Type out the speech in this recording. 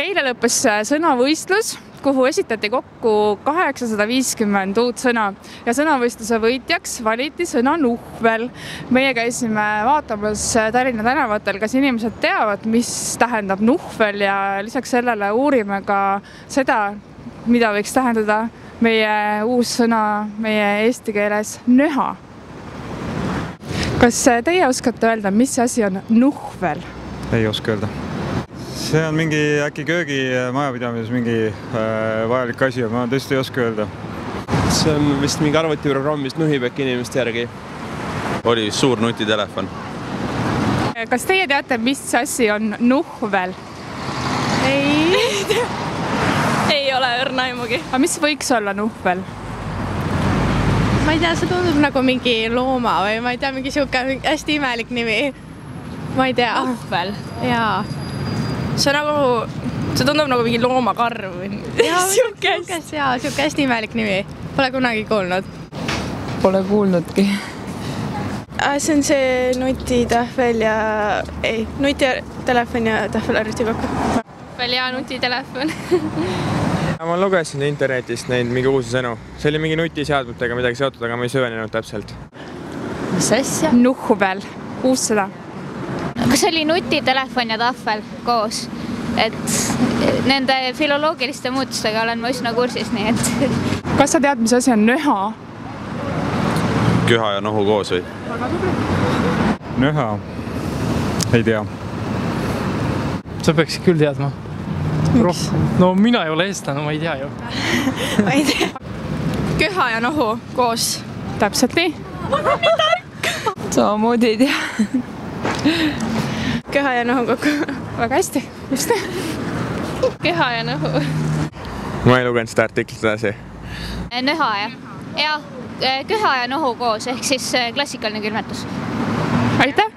Eile lõppes sõnavõistlus, kuhu esitati kokku 850 uut sõna ja sõnavõistluse võitjaks valiti sõna nuhvel. Meie käisime vaatamas Tallinna tänavatel, kas inimesed teavad, mis tähendab nuhvel ja lisaks sellele uurime ka seda, mida võiks tähendada meie uus sõna meie eesti keeles nöha. Kas teie oskate öelda, mis asi on nuhvel? Ei oska öelda. See on mingi äkki köögi majapidamises mingi vajalik asi, ma tõesti ei oska öelda. See on vist mingi arvutiprogramm, mis nuhib äkki inimeste järgi. Oli suur nutitelefon. Kas teie teate, mis asi on nuhvel? Ei ole õrna aimugi. Aga mis võiks olla nuhvel? Ma ei tea, see tundub nagu mingi looma või ma ei tea, mingi siuke hästi imelik nimi. Ma ei tea. Nuhvel? Jaa. See tundub nagu mingi loomakarv või siuke hästi imelik nimi. Pole kunagi kuulnud. Pole kuulnudki. See on see nutitelefon ja nutitelefon ja tahvelarvuti kokku. Veel ja nutitelefon. Ma lugesin internetist neid mingi uusi sõnu. See oli mingi nutiseadmetega midagi seotud, aga ma ei süvenenud täpselt. Mis asja? Nuhvel. Uus sõna. Kas oli nutitelefon ja tahvel koos? Et nende filoloogiliste muutustega olen ma üsna kursis, nii et... Kas sa tead, mis asi on nöha? Köha ja nohu koos või? Nöha? Ei tea. Sa peaks küll teadma. No mina ei ole eestlane, ma ei tea ju. Ma ei tea. Köha ja nohu koos. Täpselt nii. Samamoodi ei tea. Köha ja nohu kokku. Väga hästi, just nii. Köha ja nohu. Ma ei lugenud seda artiklit edasi. Nöha ja köha ja nohu koos, ehk siis klassikaline külmetus. Aitäh!